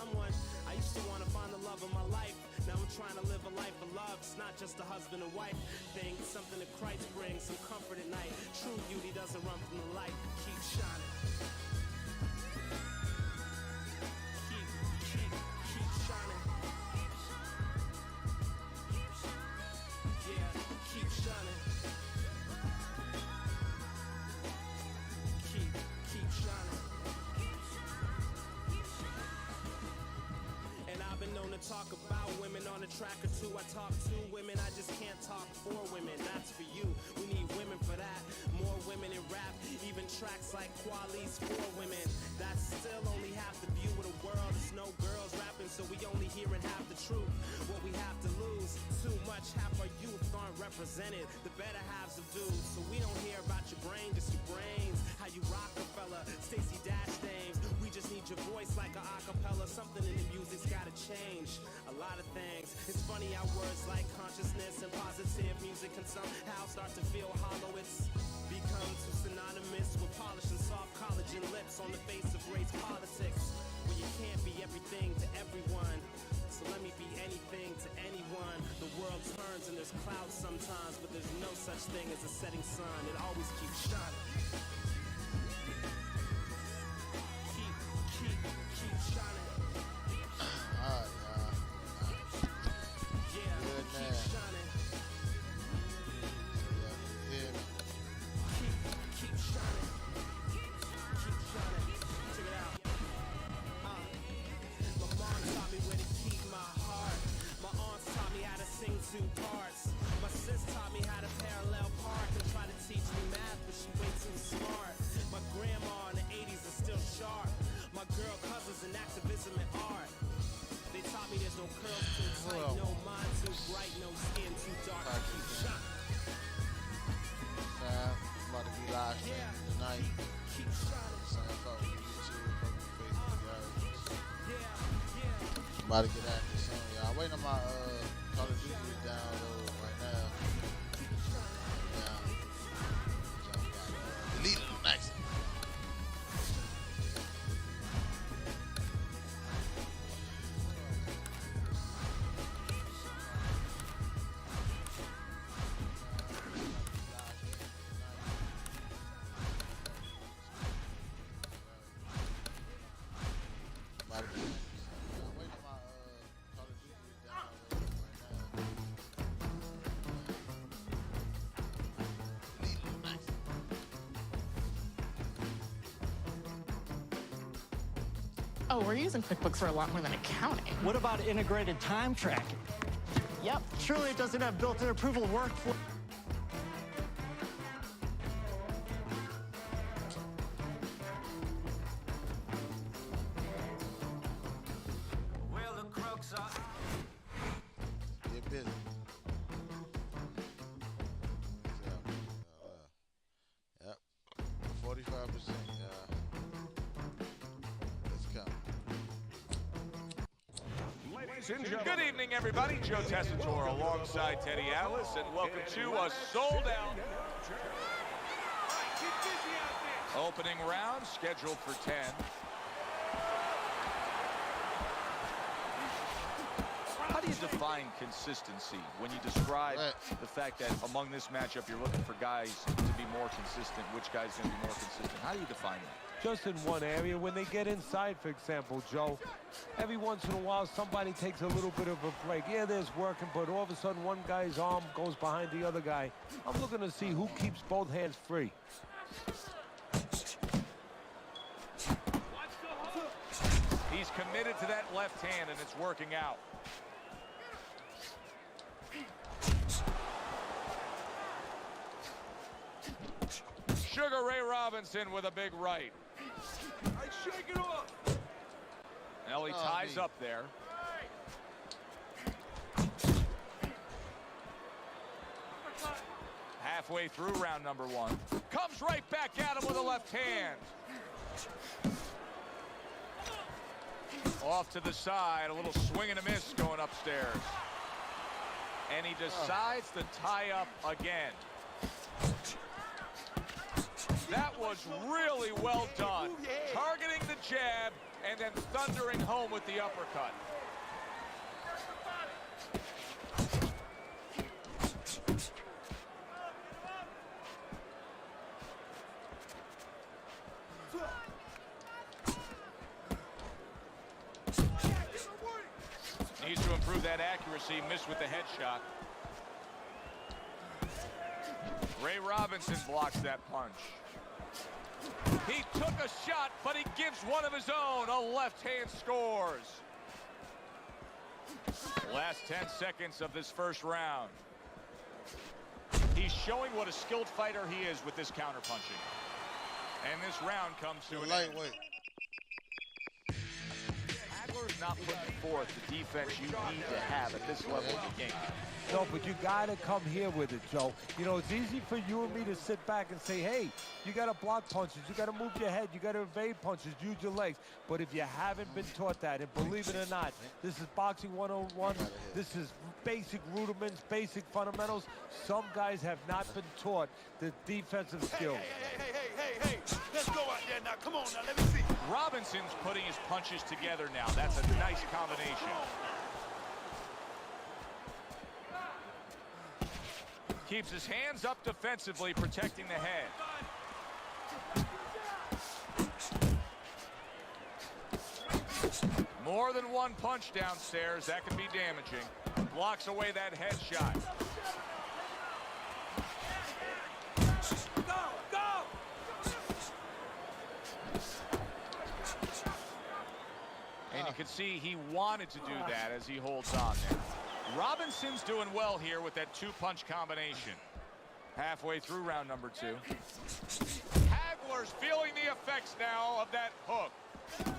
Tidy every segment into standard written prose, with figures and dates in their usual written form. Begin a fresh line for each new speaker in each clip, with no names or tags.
someone. I used to want to find the love of my life. Now I'm trying to live a life of love. It's not just a husband and wife thing. It's something that Christ brings, some comfort at night. True beauty doesn't run from the light. Keep shining. Keep shining. Yeah, keep shining. Keep shining. And I've been known to talk about women on a track or two. I talk to women, I just can't talk for women. That's for you. We need women for that. More women in rap, even tracks like Quali's for women. That's still only half the view of the world. There's no girls rapping, so we only hearing half the truth. What we have to lose, too much, half our youth aren't represented. The better halves of dudes, so we don't hear about your brain, just your brains. How you Rockefeller, Stacey Dash Dames. We just need your voice like a acapella. Something in the music's gotta change. A lot of things. It's funny how words like consciousness and positive music can somehow start to feel hollow. It's become too synonymous with polished and soft collagen lips on the face of race politics. Where you can't be everything to everyone. So let me be anything to anyone. The world turns and there's clouds sometimes, but there's no such thing as a setting sun. It always keeps shining. Keep shining.
Alright,
Yeah,
good
keep
man.
shining.
Yeah.
Keep shining. Keep shining. Check it out. My mom taught me where to keep my heart. My aunts taught me how to sing two parts. My sis taught me how to parallel park and try to teach me math, but she way too smart. My grandma in the 80s is still sharp. My girl cousins in activism and art. They taught me there's no curls too tight, no mind too bright, no skin too dark. Keep shining.
Fam, about to be live streaming tonight.
Keep shining.
Sign up on YouTube, fucking Facebook,
Yeah.
About to get at this soon, y'all. I'm waiting on my Call of Duty to download right now. Yeah. Delete it on accident.
Oh, we're using QuickBooks for a lot more than accounting.
What about integrated time tracking?
Yep.
Surely it doesn't have built-in approval workflow.
Well, the crooks are.
Get busy. Yep. 45%. Let's go.
Good evening, everybody. Joe Tessitore alongside Teddy Atlas, and welcome to a sold-out opening round scheduled for 10. How do you define consistency when you describe the fact that among this matchup you're looking for guys to be more consistent? Which guy's going to be more consistent? How do you define that?
Just in one area. When they get inside, for example, Joe, every once in a while somebody takes a little bit of a break. Yeah, there's working, but all of a sudden one guy's arm goes behind the other guy. I'm looking to see who keeps both hands free.
He's committed to that left hand, and it's working out. Sugar Ray Robinson with a big right. I shake it off. Now he ties up there. Halfway through round number one. Comes right back at him with a left hand. Off to the side, a little swing and a miss going upstairs. And he decides to tie up again. That That was really well done. Targeting the jab and then thundering home with the uppercut. Needs to improve that accuracy. Missed with the headshot. Ray Robinson blocks that punch. He took a shot, but he gives one of his own. A left hand scores. Last 10 seconds of this first round. He's showing what a skilled fighter he is with this counterpunching. And this round comes to an end.
Lightweight.
Hagler's not putting forth the defense you need to have at this level of the game.
No, but you got to come here with it, Joe. You know, it's easy for you and me to sit back and say, hey, you got to block punches, you got to move your head, you got to evade punches, use your legs. But if you haven't been taught that, and believe it or not, this is boxing 101. This is basic rudiments, basic fundamentals. Some guys have not been taught the defensive skills.
Hey, let's go out there now. Come on now, let me see.
Robinson's putting his punches together now. That's a nice combination. Keeps his hands up defensively, protecting the head. More than one punch downstairs. That can be damaging. Blocks away that headshot. And you can see he wanted to do that as he holds on there. Robinson's doing well here with that two-punch combination. Halfway through round number 2. Hagler's feeling the effects now of that hook.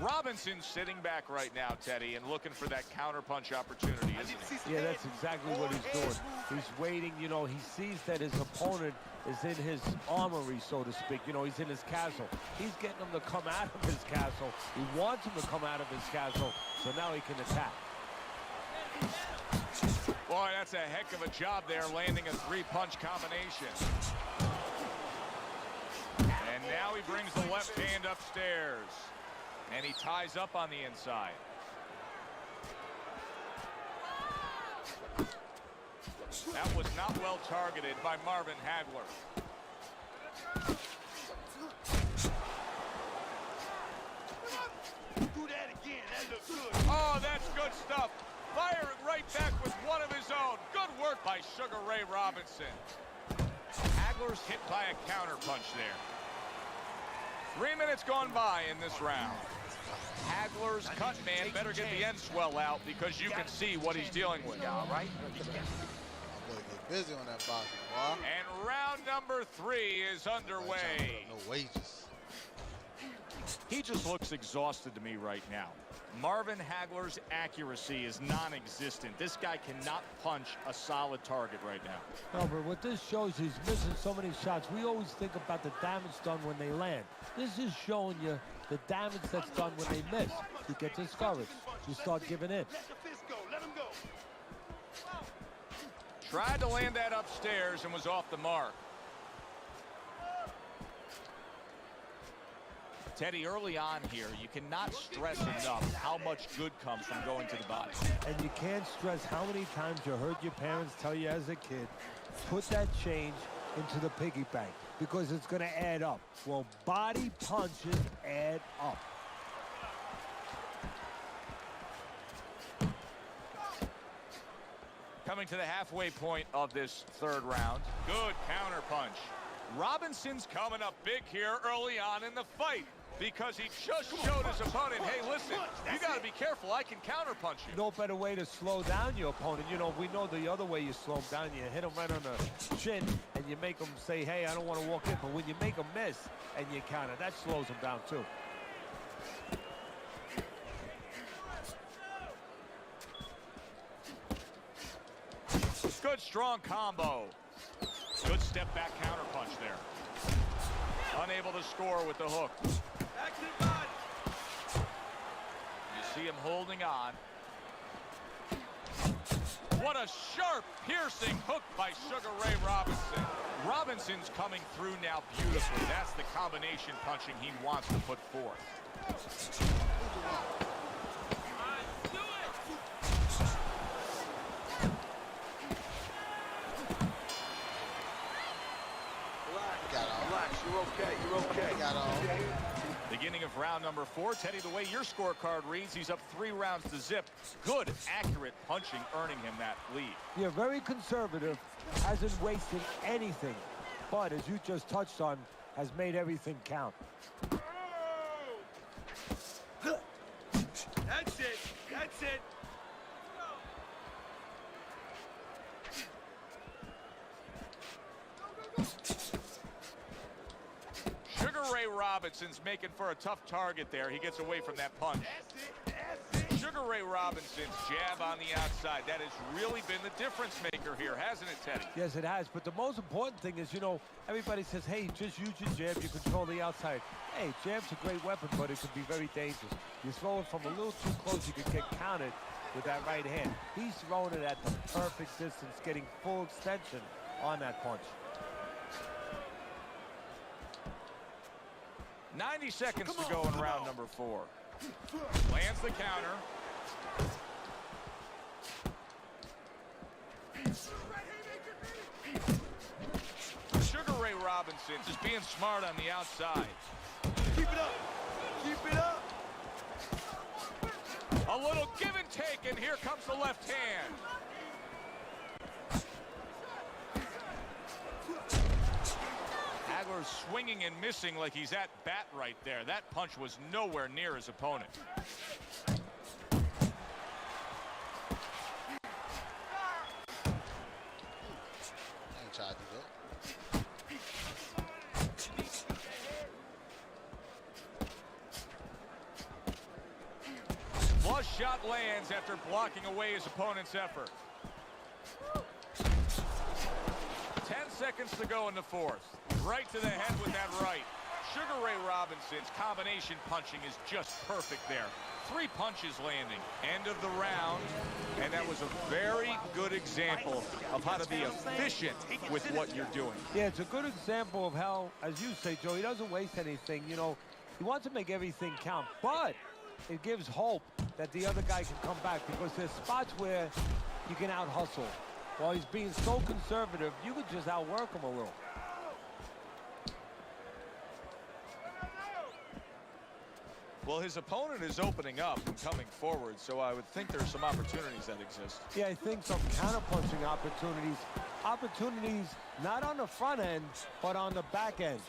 Robinson's sitting back right now, Teddy, and looking for that counter-punch opportunity, isn't he?
Yeah, that's exactly what he's doing. He's waiting, you know, he sees that his opponent is in his armory, so to speak. You know, he's in his castle. He's getting him to come out of his castle. He wants him to come out of his castle, so now he can attack.
Boy, that's a heck of a job there, landing a three-punch combination. And now he brings the left hand upstairs. And he ties up on the inside. That was not well targeted by Marvin Hagler.
Do that again. That looks good.
Oh, that's good stuff. Firing right back with one of his own. Good work by Sugar Ray Robinson. Hagler's hit by a counterpunch there. 3 minutes gone by in this round. Hagler's cut man better get the end swell out because you can see what he's dealing with.
Yeah, all right. My boy get busy on that boxing, boy.
And round number 3 is underway.
No wages.
He just looks exhausted to me right now. Marvin Hagler's accuracy is non-existent. This guy cannot punch a solid target right now.
No, but what this shows, he's missing so many shots. We always think about the damage done when they land. This is showing you the damage that's done when they miss. You get discouraged. You start giving in.
Let the fist go. Let him go.
Tried to land that upstairs and was off the mark. Teddy, early on here, you cannot stress enough how much good comes from going to the body.
And you can't stress how many times you heard your parents tell you as a kid, put that change into the piggy bank because it's going to add up. Well, body punches add up.
Coming to the halfway point of this third round. Good counter punch. Robinson's coming up big here early on in the fight because he just showed his opponent, hey, listen, you got to be careful. I can counter punch you.
No better way to slow down your opponent. You know, we know the other way you slow him down. You hit him right on the chin and you make him say, hey, I don't want to walk in. But when you make him miss and you counter, that slows him down too.
Good strong combo. Good step back counter punch there. Unable to score with the hook. You see him holding on. What a sharp, piercing hook by Sugar Ray Robinson. Robinson's coming through now beautifully. That's the combination punching he wants to put forth.
Relax, you're okay, you're okay.
Got all.
Beginning of round number 4. Teddy, the way your scorecard reads, he's up 3 rounds to zip. Good, accurate punching, earning him that lead.
Yeah, very conservative, hasn't wasted anything, but as you just touched on, has made everything count.
That's it, that's it.
Sugar Ray Robinson's making for a tough target there. He gets away from that punch. Sugar Ray Robinson's jab on the outside. That has really been the difference maker here, hasn't it, Teddy?
Yes, it has, but the most important thing is, you know, everybody says, hey, just use your jab, you control the outside. Hey, jab's a great weapon, but it can be very dangerous. You throw it from a little too close, you could get counted with that right hand. He's throwing it at the perfect distance, getting full extension on that punch.
90 seconds to go in round number 4. Lands the counter. Sugar Ray Robinson just being smart on the outside.
Keep it up, keep it up.
A little give and take, and here comes the left hand. Hagler's swinging and missing like he's at bat right there. That punch was nowhere near his opponent.
Ain't tried to do that.
Flush shot lands after blocking away his opponent's effort. 10 seconds to go in the 4th. Right to the head with that right. Sugar Ray Robinson's combination punching is just perfect there. 3 punches landing. End of the round. And that was a very good example of how to be efficient with what you're doing.
Yeah, it's a good example of how, as you say, Joe, he doesn't waste anything. You know, he wants to make everything count, but it gives hope that the other guy can come back, because there's spots where you can out-hustle. While he's being so conservative, you could just outwork him a little.
Well, his opponent is opening up and coming forward, so I would think there's some opportunities that exist.
Yeah, I think some counter-punching opportunities. Opportunities not on the front end, but on the back end.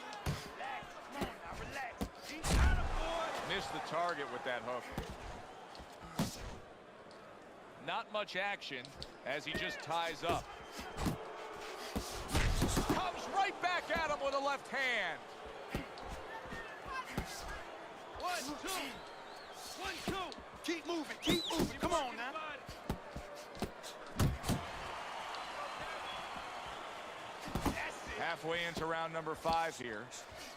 Missed the target with that hook. Not much action as he just ties up. Comes right back at him with a left hand.
1, 2. 1, 2. Keep moving, keep moving. Come on now.
Halfway into round number 5 here.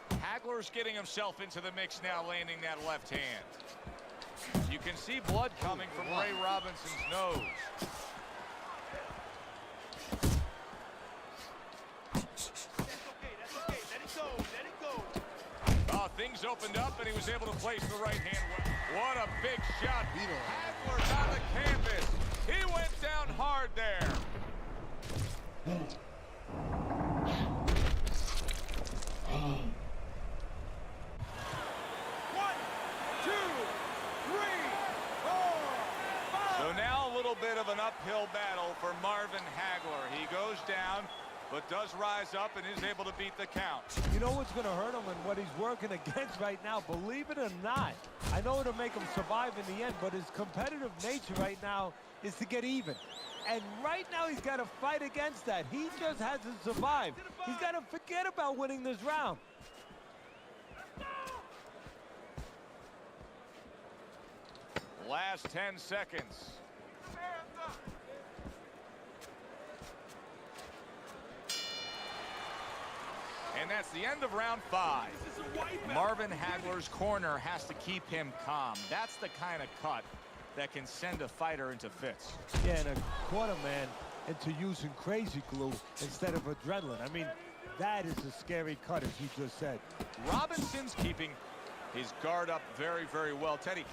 Hagler's getting himself into the mix now, landing that left hand. You can see blood coming from Ray Robinson's nose.
That's okay, let it go, let it go.
Oh, things opened up and he was able to place the right hand. What a big shot. Hagler's on the canvas. He went down hard there.
1, 2, 3, 4, 5.
So now a little bit of an uphill battle for Marvin Hagler. He goes down, but does rise up and is able to beat the count.
You know what's going to hurt him and what he's working against right now, believe it or not. I know it'll make him survive in the end, but his competitive nature right now is to get even. And right now he's got to fight against that. He just hasn't survived. He's got to forget about winning this round.
Last 10 seconds. And that's the end of round 5. Marvin Hagler's corner has to keep him calm. That's the kind of cut that can send a fighter into fits.
Yeah, and a quarter man into using crazy glue instead of adrenaline. I mean, that is a scary cut, as you just said.
Robinson's keeping his guard up very, very well. Teddy,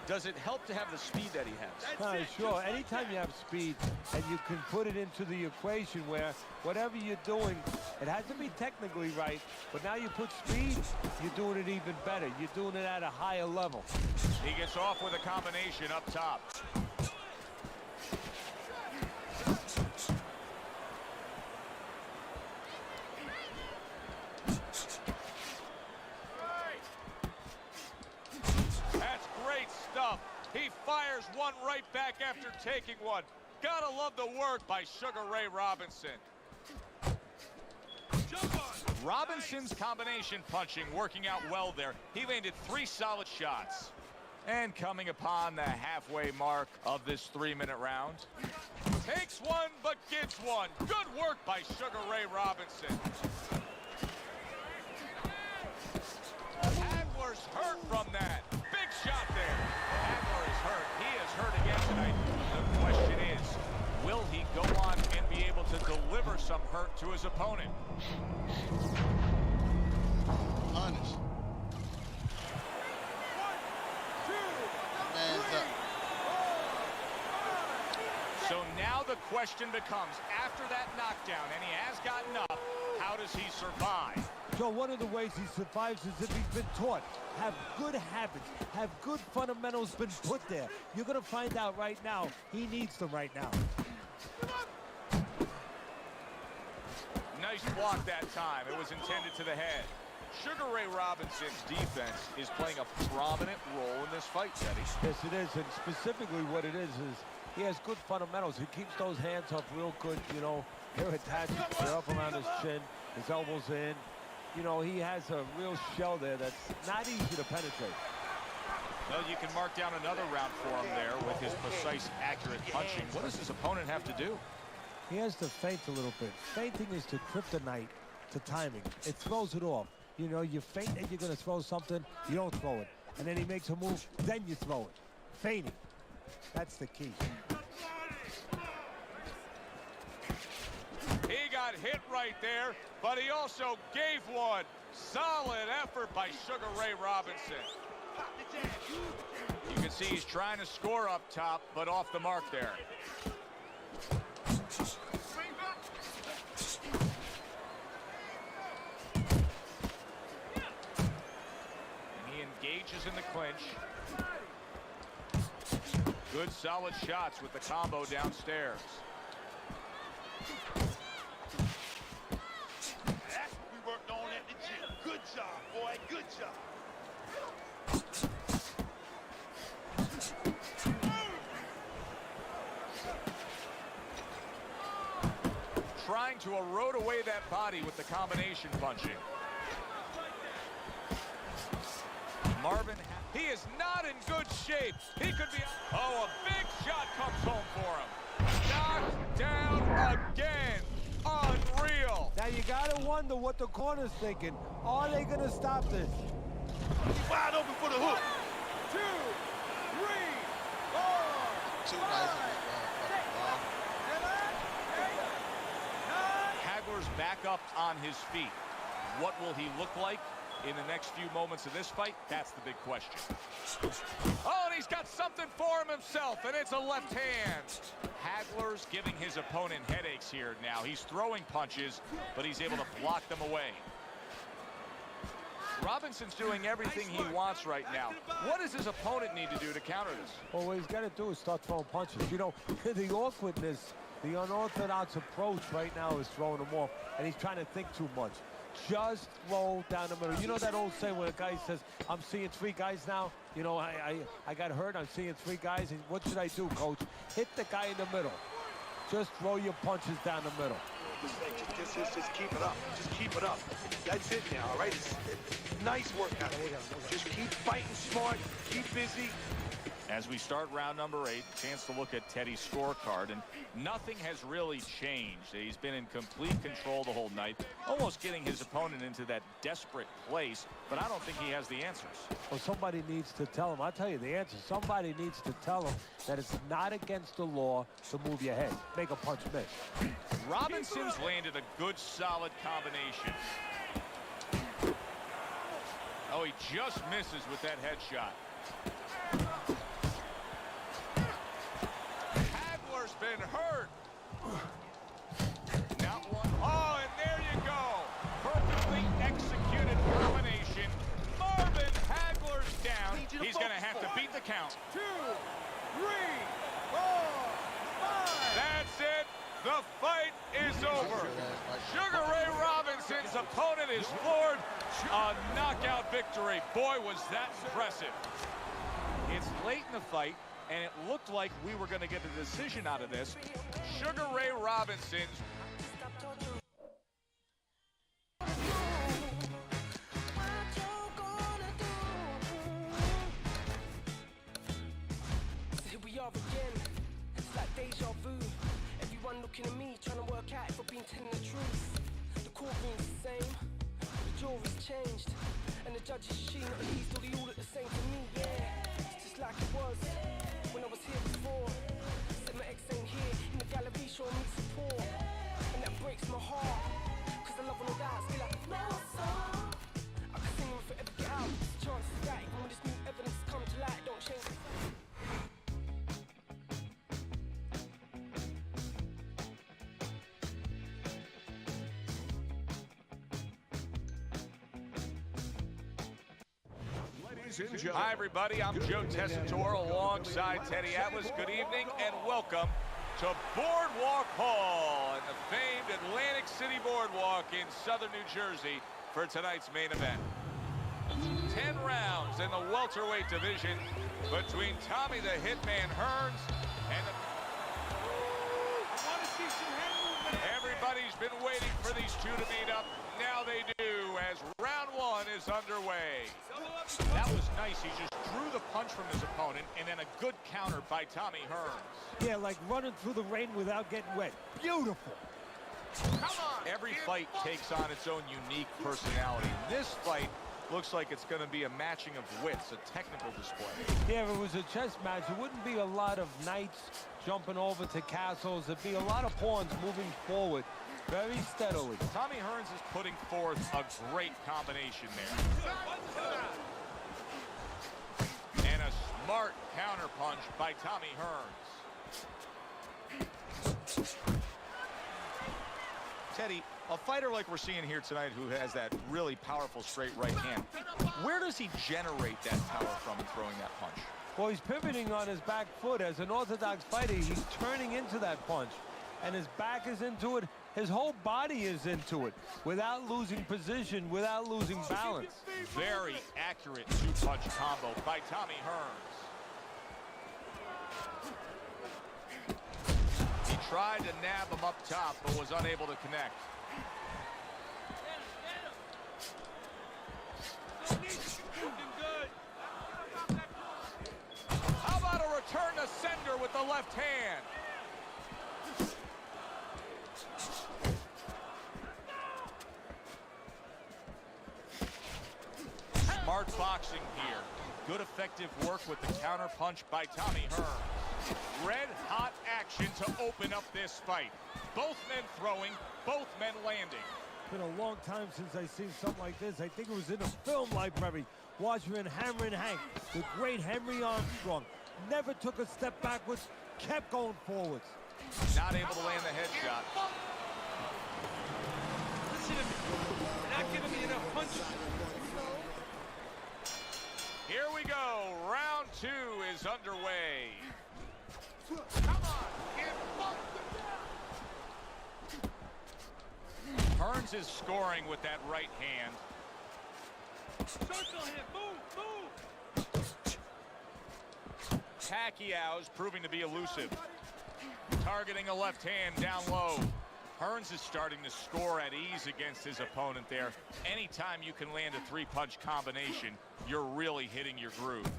does it help to have the speed that he has?
Sure. Anytime you have speed and you can put it into the equation where whatever you're doing, it has to be technically right, but now you put speed, you're doing it even better. You're doing it at a higher level.
He gets off with a combination up top. That's great stuff. He fires one right back after taking one. Gotta love the work by Sugar Ray Robinson. Robinson's combination punching working out well there. He landed 3 solid shots. And coming upon the halfway mark of this 3-minute round. Takes one, but gets one. Good work by Sugar Ray Robinson. Hagler's hurt from that. Big shot there. Hagler is hurt. He is hurt again tonight. The question is, will he go on and be able to deliver some hurt to his opponent?
Punish. Man's up.
So now the question becomes, after that knockdown, and he has gotten up, how does he survive?
So one of the ways he survives is if he's been taught. Have good habits. Have good fundamentals been put there. You're going to find out right now he needs them right now.
Nice block that time. It was intended to the head. Sugar Ray Robinson's defense is playing a prominent role in this fight, Teddy.
Yes, it is, and specifically what it is he has good fundamentals. He keeps those hands up real good, you know. They're attached, they're up around his chin, his elbows in. You know, he has a real shell there that's not easy to penetrate.
Well, you can mark down another round for him there with his precise, accurate punching. What does his opponent have to do?
He has to feint a little bit. Feinting is the kryptonite to timing. It throws it off. You know, you feint and you're going to throw something, you don't throw it. And then he makes a move, then you throw it. Feinting. That's the key.
He got hit right there, but he also gave one. Solid effort by Sugar Ray Robinson. You can see he's trying to score up top, but off the mark there. Engages in the clinch. Good solid shots with the combo downstairs.
That's what we worked on at the gym. Good job, boy. Good job.
Trying to erode away that body with the combination punching. Marvin, he is not in good shape. He could be, oh, a big shot comes home for him. Knocked down again. Unreal.
Now you gotta wonder what the corner's thinking. Are they gonna stop this?
He's wide open for the hook. 2, 3, 4.
Too nice of
Hagler's back up on his feet. What will he look like in the next few moments of this fight? That's the big question. Oh, and he's got something for him himself, and it's a left hand. Hagler's giving his opponent headaches here now. He's throwing punches, but he's able to block them away. Robinson's doing everything he wants right now. What does his opponent need to do to counter this?
Well, what he's got to do is start throwing punches. You know, the awkwardness, the unorthodox approach right now is throwing him off, and he's trying to think too much. Just roll down the middle. You know that old saying where a guy says, I'm seeing 3 guys now? You know, I got hurt, I'm seeing 3 guys. And what should I do, coach? Hit the guy in the middle. Just throw your punches down the middle.
Just keep it up. Just keep it up. That's it now, all right? It's nice work out there. Just keep fighting smart. Keep busy.
As we start round number 8, chance to look at Teddy's scorecard, and nothing has really changed. He's been in complete control the whole night, almost getting his opponent into that desperate place, but I don't think he has the answers.
Well, somebody needs to tell him. I'll tell you the answer. Somebody needs to tell him that it's not against the law to move your head. Make a punch miss.
Robinson's landed a good, solid combination. Oh, he just misses with that headshot. Hagler's been hurt. Not one. Oh, and there you go. Perfectly executed combination. Marvin Hagler's down. He's going to have to beat the count.
2, 3, 4, 5.
That's it. The fight is over. Sugar Ray Robinson's opponent is floored. A knockout victory. Boy, was that impressive. It's late in the fight, and it looked like we were going to get a decision out of this. Sugar Ray Robinson's
Here we are again. It's like deja vu. Everyone looking at me, trying to work out if I've been telling the truth. The courtroom's the same, the jury's changed, and the judge is she, not he, still they all look the same to me, yeah. It's just like it was when I was here before. Said my ex ain't here, in the gallery showing me support, and that breaks my heart, cause I love all of that, still I know so. I could sing him forever, get out, it's a chance to that, even when this new evidence come to light, don't change it.
Hi, everybody. I'm Joe Tessitore alongside Teddy Atlas. Good evening and welcome to Boardwalk Hall and the famed Atlantic City Boardwalk in southern New Jersey for tonight's main event. 10 rounds in the welterweight division between Tommy the Hitman Hearns and the... Everybody's been waiting for these two to meet up. Now they do, as round 1 is underway. That was nice. He just drew the punch from his opponent, and then a good counter by Tommy Hearns.
Yeah, like running through the rain without getting wet. Beautiful.
Every fight takes on its own unique personality. This fight looks like it's going to be a matching of wits, a technical display.
Yeah, if it was a chess match, it wouldn't be a lot of knights jumping over to castles. It'd be a lot of pawns moving forward very steadily.
Tommy Hearns is putting forth a great combination there. And a smart counterpunch by Tommy Hearns. Teddy, a fighter like we're seeing here tonight who has that really powerful straight right hand, where does he generate that power from in throwing that punch?
Well, he's pivoting on his back foot. As an orthodox fighter, he's turning into that punch. And his back is into it. His whole body is into it without losing position, without losing balance.
Very accurate two-punch combo by Tommy Hearns. He tried to nab him up top, but was unable to connect. How about a return to sender with the left hand? Smart boxing here. Good effective work with the counter punch by Tommy Hearns. Red hot action to open up this fight. Both men throwing, both men landing.
It's been a long time since I've seen something like this. I think it was in a film library. Watching Hammer and Hank, the great Henry Armstrong. Never took a step backwards, kept going forwards.
Not able to land the headshot.
Listen to me. You're not giving me enough punches.
Here we go. Round 2 is underway. Come on, Hearns is scoring with that right hand.
Circle him. Move, move.
Pacquiao's proving to be elusive. Targeting a left hand down low. Hearns is starting to score at ease against his opponent there. Anytime you can land a three-punch combination, you're really hitting your groove.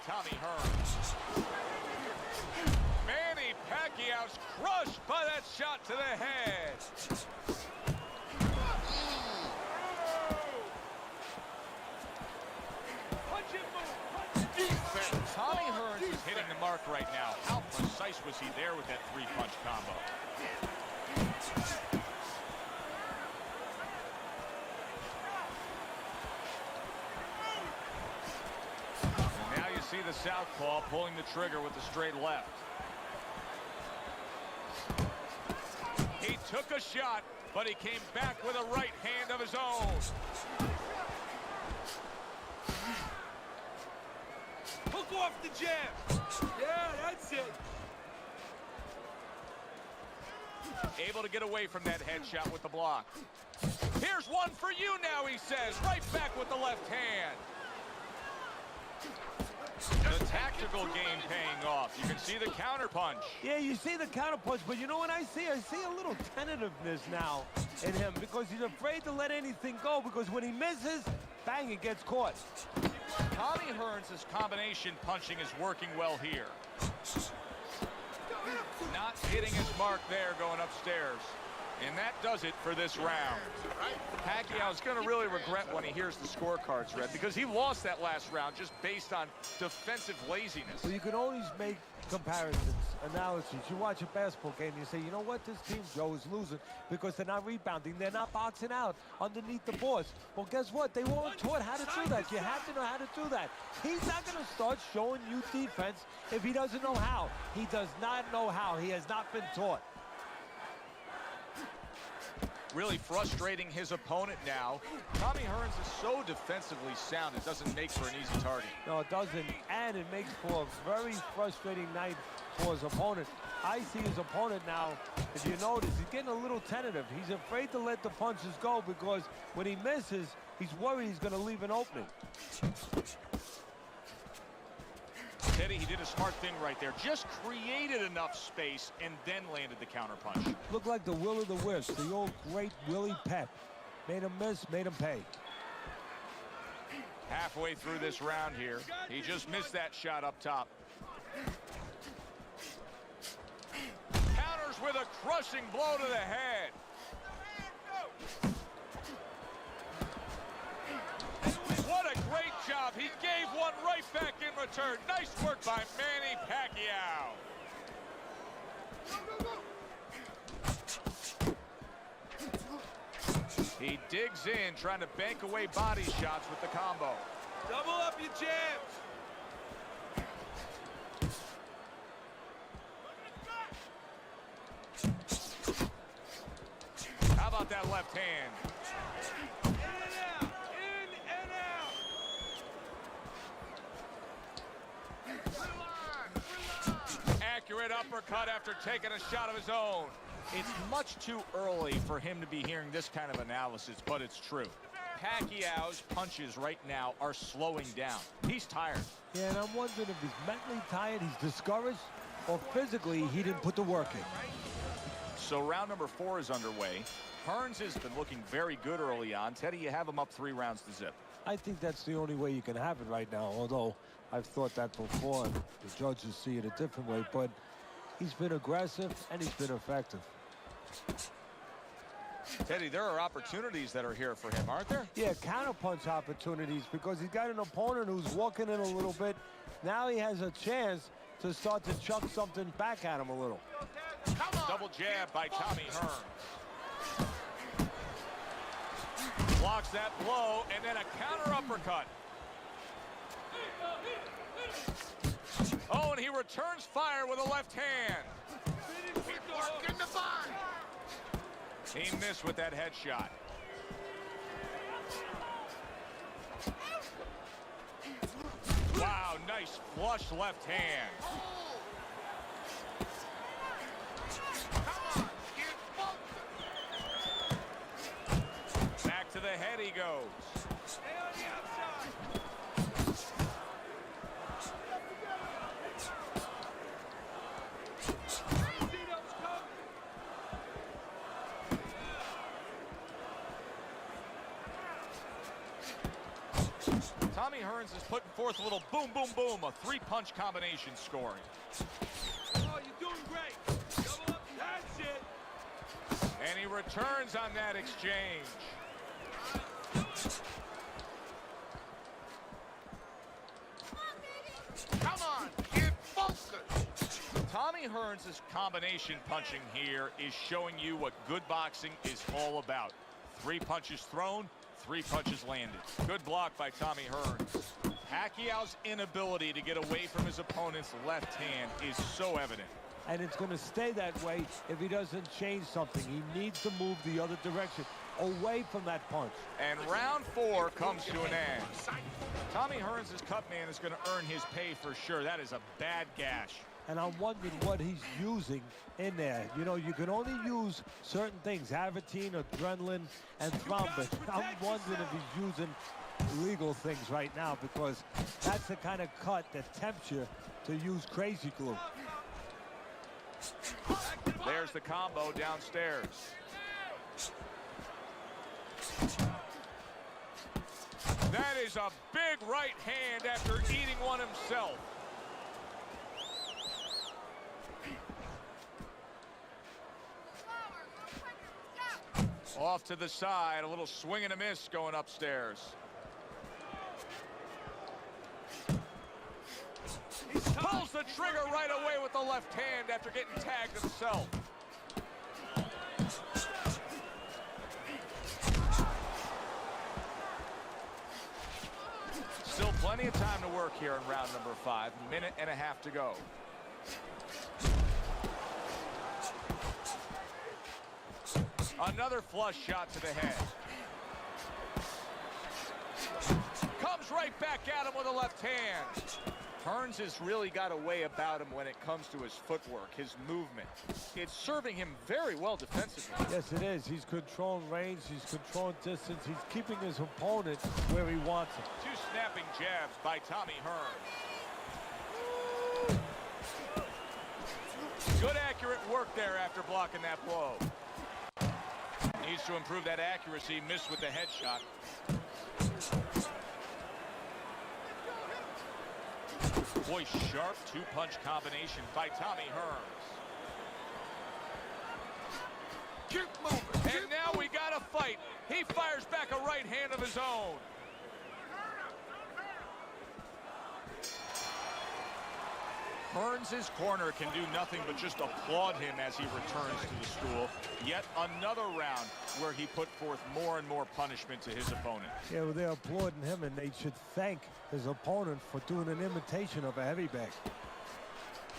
Tommy Hearns. Manny Pacquiao's crushed by that shot to the head. Tommy Hearns is hitting the mark right now. How precise was he there with that three-punch combo? And now you see the southpaw pulling the trigger with the straight left. He took a shot, but he came back with a right hand of his own.
Hook off the jab. Yeah, that's it.
Able to get away from that headshot with the block. Here's one for you now, he says. Right back with the left hand. The tactical game paying off. You can see the counter punch.
Yeah, you see the counter punch, but you know what I see? I see a little tentativeness now in him because he's afraid to let anything go because when he misses, bang, it gets caught.
Tommy Hearns' combination punching is working well here. Not hitting his mark there going upstairs. And that does it for this round. Pacquiao's going to really regret when he hears the scorecards, Red, because he lost that last round just based on defensive laziness.
So you can always make comparisons, analogies. You watch a basketball game and you say, you know what, this team, Joe, is losing because they're not rebounding. They're not boxing out underneath the boards. Well, guess what? They weren't taught how to do that. You have to know how to do that. He's not going to start showing you defense if he doesn't know how. He does not know how. He has not been taught.
Really frustrating his opponent now. Tommy Hearns is so defensively sound, it doesn't make for an easy target.
No, it doesn't, and it makes for a very frustrating night for his opponent. I see his opponent now, if you notice, he's getting a little tentative. He's afraid to let the punches go because when he misses, he's worried he's going to leave an opening.
Teddy, he did a smart thing right there. Just created enough space and then landed the counterpunch.
Looked like the will of the wisp, the old great Willie Pep. Made him miss, made him pay.
Halfway through this round here, he just missed that shot up top. Counters with a crushing blow to the head. What a great job. He gave one right back in return. Nice work by Manny Pacquiao. He digs in, trying to bank away body shots with the combo.
Double up your jabs.
How about that left hand?
In and out. In and out.
Accurate uppercut after taking a shot of his own. It's much too early for him to be hearing this kind of analysis, but it's true. Pacquiao's punches right now are slowing down. He's tired.
Yeah, and I'm wondering if he's mentally tired, he's discouraged, or physically he didn't put the work in.
So round number 4 is underway. Hearns has been looking very good early on. Teddy, you have him up 3 rounds to zip.
I think that's the only way you can have it right now, although I've thought that before. The judges see it a different way, but he's been aggressive and he's been effective.
Teddy, there are opportunities that are here for him, aren't there?
Yeah, counterpunch opportunities because he's got an opponent who's walking in a little bit. Now he has a chance to start to chuck something back at him a little.
Double jab by Tommy Hearns. Blocks that blow, and then a counter uppercut. Oh, and he returns fire with a left hand. He missed with that headshot. Wow, nice flush left hand. Back to the head he goes.
Stay on the outside.
Tommy Hearns is putting forth a little boom, boom, boom, a three-punch combination scoring.
Oh, you're doing great. Double up. That's it.
And he returns on that exchange.
Come on, get focused.
Tommy Hearns' combination punching here is showing you what good boxing is all about. 3 punches thrown, 3 punches landed. Good block by Tommy Hearns. Pacquiao's inability to get away from his opponent's left hand is so evident.
And it's going to stay that way if he doesn't change something. He needs to move the other direction, away from that punch.
And round 4 comes to an end. Tommy Hearns' cut man is going to earn his pay for sure. That is a bad gash.
And I'm wondering what he's using in there. You know, you can only use certain things, Avitine, adrenaline, and thrombin. I'm wondering if he's using legal things right now, because that's the kind of cut that tempts you to use crazy glue.
There's the combo downstairs. That is a big right hand after eating one himself. Off to the side, a little swing and a miss going upstairs. Pulls the trigger right away with the left hand after getting tagged himself. Still plenty of time to work here in round number 5. Minute and a half to go. Another flush shot to the head. Comes right back at him with a left hand. Hearns has really got a way about him when it comes to his footwork, his movement. It's serving him very well defensively.
Yes, it is. He's controlling range. He's controlling distance. He's keeping his opponent where he wants him.
2 snapping jabs by Tommy Hearns. Good accurate work there after blocking that blow. Needs to improve that accuracy. Missed with the headshot. Boy, sharp 2-punch combination by Tommy Hearns.
Keep moving.
And now we got a fight. He fires back a right hand of his own. Hearns' corner can do nothing but just applaud him as he returns to the stool. Yet another round where he put forth more and more punishment to his opponent.
Yeah, well, they're applauding him, and they should thank his opponent for doing an imitation of a heavyweight.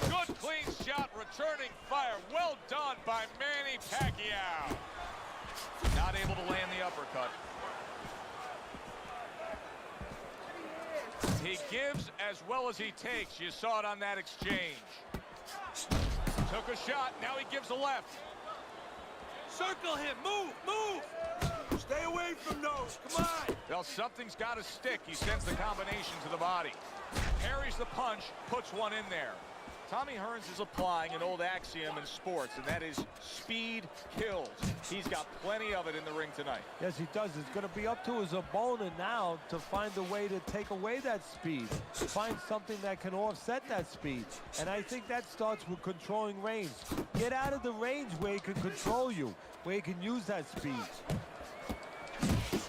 Good clean shot, returning fire. Well done by Manny Pacquiao. Not able to land the uppercut. He gives as well as he takes. You saw it on that exchange. Took a shot, now he gives a left.
Circle him. Move, move. Stay away from those. Come on.
Well, something's got to stick. He sends the combination to the body. Parries the punch, puts one in there. Tommy Hearns is applying an old axiom in sports, and that is speed kills. He's got plenty of it in the ring tonight.
Yes, he does. It's going to be up to his opponent now to find a way to take away that speed, find something that can offset that speed. And I think that starts with controlling range. Get out of the range where he can control you, where he can use that speed.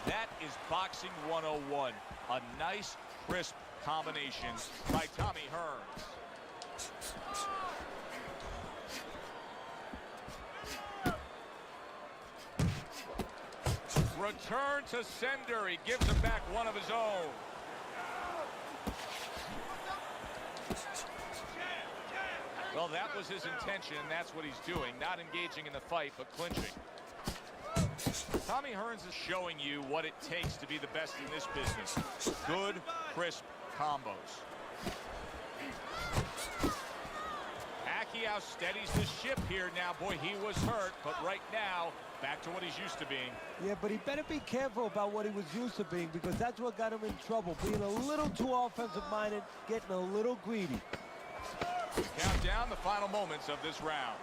That is boxing 101. A nice, crisp combination by Tommy Hearns. Return to sender. He gives him back one of his own. Well, that was his intention, and that's what he's doing. Not engaging in the fight, but clinching. Tommy Hearns is showing you what it takes to be the best in this business. Good, crisp combos. Pacquiao steadies the ship here now. Boy, he was hurt, but right now, back to what he's used to being.
Yeah, but he better be careful about what he was used to being, because that's what got him in trouble. Being a little too offensive-minded, getting a little greedy.
We count down the final moments of this round.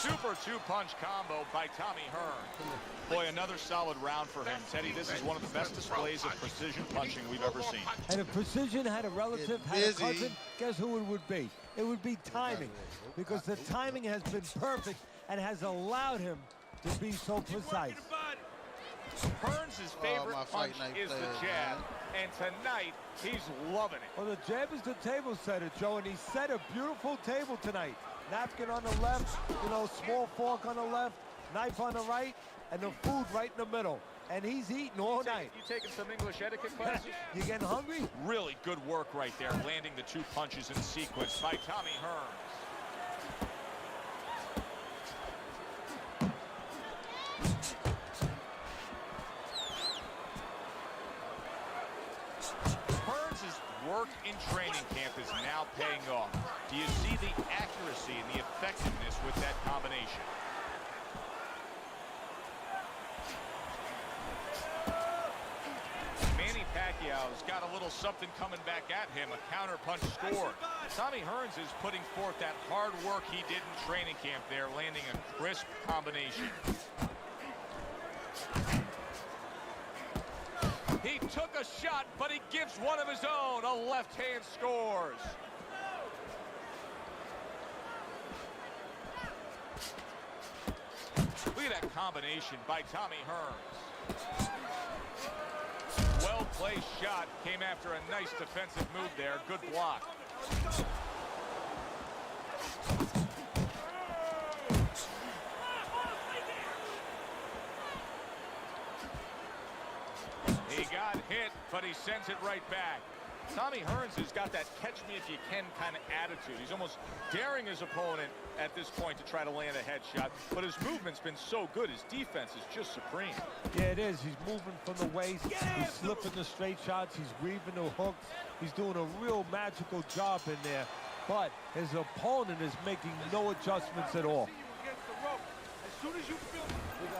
2 Super two-punch combo by Tommy Hearns. Boy, another solid round for him. Teddy, this is one of the best displays of precision punching we've ever seen.
And if precision had a relative, had a cousin, guess who it would be? It would be timing, because the timing has been perfect and has allowed him to be so precise.
Hearns' favorite punch is the jab, and tonight he's loving it.
Well, the jab is the table setter, Joe, and he set a beautiful table tonight. Napkin on the left, you know, small fork on the left, knife on the right, and the food right in the middle. And he's eating all night.
You taking some English etiquette classes?
You getting hungry?
Really good work right there, landing the two punches in sequence by Tommy Hearns. Hearns' work in training camp is now paying off. Do you see the accuracy and the effectiveness with that combination? Manny Pacquiao's got a little something coming back at him, a counter punch scored. Tommy Hearns is putting forth that hard work he did in training camp there, landing a crisp combination. He took a shot, but he gives one of his own. A left hand scores. Look at that combination by Tommy Hearns. Well-placed shot. Came after a nice defensive move there. Good block. He got hit, but he sends it right back. Tommy Hearns has got that catch-me-if-you-can kind of attitude. He's almost daring his opponent at this point to try to land a headshot, but his movement's been so good. His defense is just supreme.
Yeah, it is. He's moving from the waist. He's slipping the straight shots. He's weaving the hooks. He's doing a real magical job in there, but his opponent is making no adjustments at all.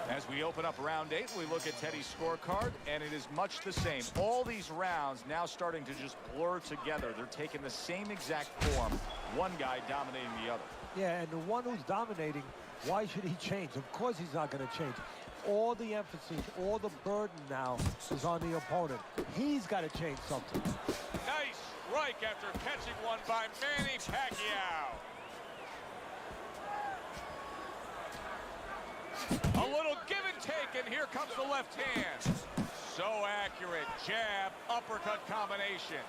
As we open up round 8, we look at Teddy's scorecard, and it is much the same. All these rounds now starting to just blur together. They're taking the same exact form, one guy dominating the other.
Yeah, and the one who's dominating, why should he change? Of course he's not going to change. All the emphasis, all the burden now is on the opponent. He's got to change something.
Nice strike after catching one by Manny Pacquiao. A little give and take, and here comes the left hand. So accurate. Jab, uppercut combination.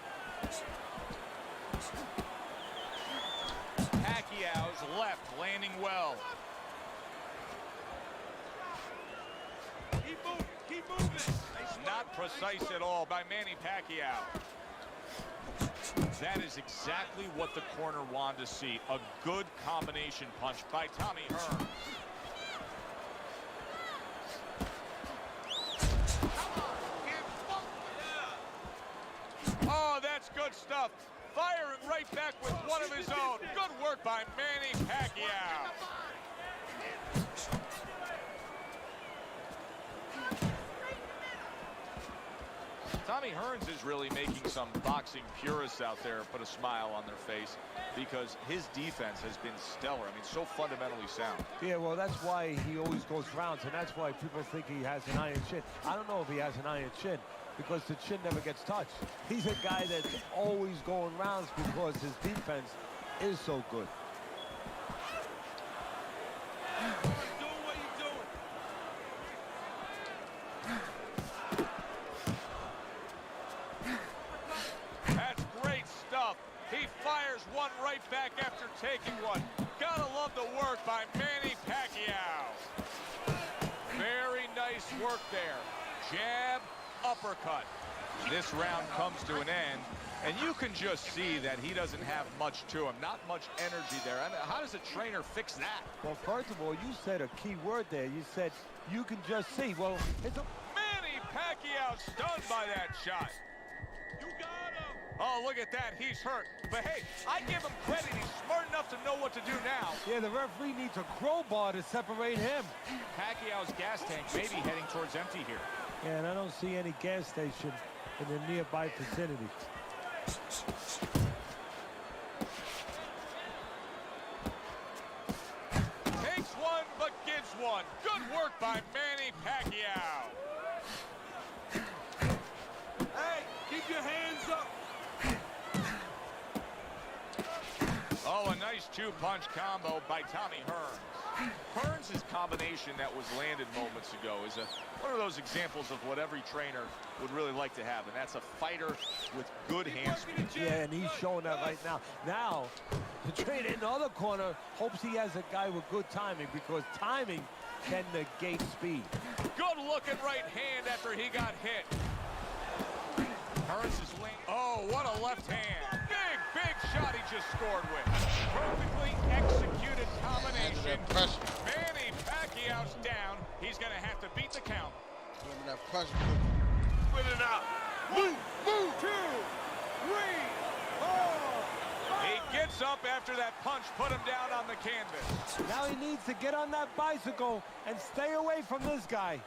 Pacquiao's left landing well.
Keep moving.
Not precise at all by Manny Pacquiao. That is exactly what the corner wanted to see. A good combination punch by Tommy Hearns. Oh, that's good stuff. Firing right back with one of his own. Good work by Manny Pacquiao. Tommy Hearns is really making some boxing purists out there put a smile on their face, because his defense has been stellar. I mean, so fundamentally sound.
Yeah, well, that's why he always goes rounds, and that's why people think he has an iron chin. I don't know if he has an iron chin, because the chin never gets touched. He's a guy that's always going rounds because his defense is so good.
That's great stuff. He fires one right back after taking one. Gotta love the work by Manny Pacquiao. Very nice work there. Jab, uppercut. This round comes to an end, and you can just see that he doesn't have much to him. Not much energy there. I mean, how does a trainer fix that?
Well, first of all, you said a key word there. You said you can just see. Well, it's a...
Manny Pacquiao stunned by that shot.
You got him.
Oh, look at that. He's hurt. But hey, I give him credit. He's smart enough to know what to do now.
Yeah, the referee needs a crowbar to separate him.
Pacquiao's gas tank may be heading towards empty here.
Yeah, and I don't see any gas station in the nearby vicinity.
Takes one one. Good work by Manny Pacquiao.
Hey, keep your hands up.
Oh, a nice two-punch combo by Tommy Hearns. Hearns' combination that was landed moments ago is one of those examples of what every trainer would really like to have, and that's a fighter with good hand speed.
Yeah, and he's showing that right now. Now, the trainer in the other corner hopes he has a guy with good timing, because timing can negate speed.
Good-looking right hand after he got hit. Hearns is laying. Oh, what a left hand. Big shot he just scored with. Perfectly executed combination. Manny Pacquiao's down. He's going to have to beat the count.
That pressure.
Spit it out. Move. 2, 3, 4.
He gets up after that punch, put him down on the canvas.
Now he needs to get on that bicycle and stay away from this guy.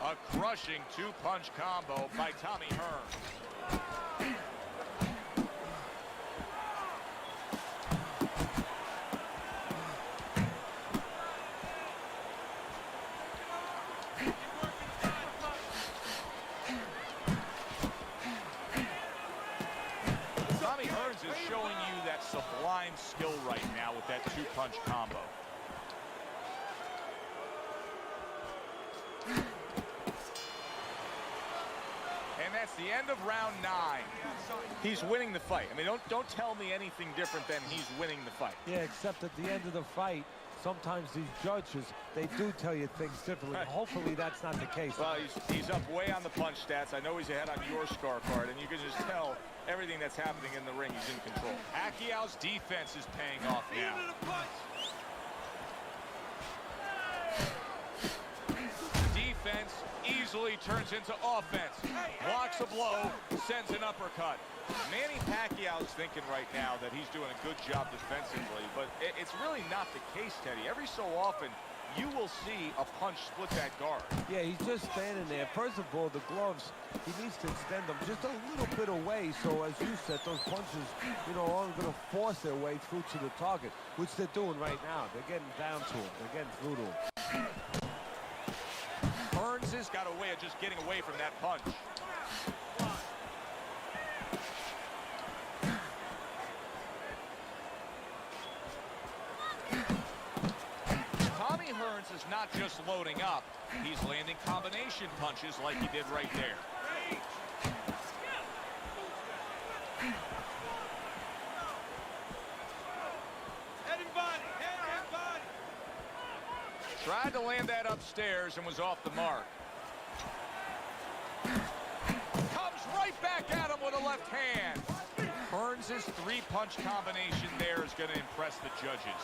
A crushing two-punch combo by Tommy Hearns. Tommy Hearns is showing you that sublime skill right now with that two-punch combo. That's the end of round 9. He's winning the fight. I mean, don't tell me anything different than he's winning the fight.
Yeah, except at the end of the fight, sometimes these judges, they do tell you things differently. Hopefully that's not the case.
Well, he's up way on the punch stats. I know he's ahead on your scorecard, and you can just tell everything that's happening in the ring, he's in control. Pacquiao's defense is paying off now. Defense easily turns into offense. Blocks a blow, sends an uppercut. Manny Pacquiao's thinking right now that he's doing a good job defensively, but it's really not the case, Teddy. Every so often, you will see a punch split that guard.
Yeah, he's just standing there. First of all, the gloves, he needs to extend them just a little bit away, so as you said, those punches, you know, aren't going to force their way through to the target, which they're doing right now. They're getting down to him. They're getting through to him.
Hearns has got a way of just getting away from that punch. Tommy Hearns is not just loading up, he's landing combination punches like he did right there.
Head and body.
Tried to land that upstairs and was off the mark. Comes right back at him with a left hand. Hearns' three-punch combination there is going to impress the judges.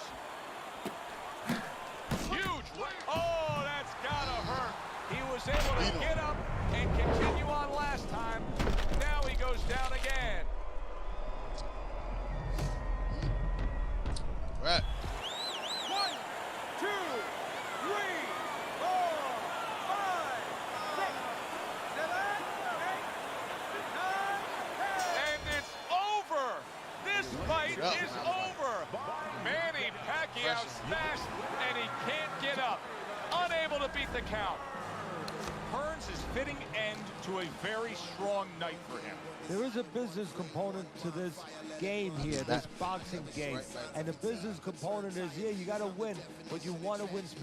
Huge right. Oh, that's gotta hurt. He was able to get up and continue on last time. Now he goes down again.
Right.
1, 2, 3, 4, 5, 6, 7, 8, 9, 10.
And it's over. This fight is over. Manny Pacquiao smashed, and he can't get up. Unable to beat the count. Hearns is fitting end to a very strong night for him.
There is a business component to this game here, this boxing game. And the business component is, yeah, you got to win, but you want to win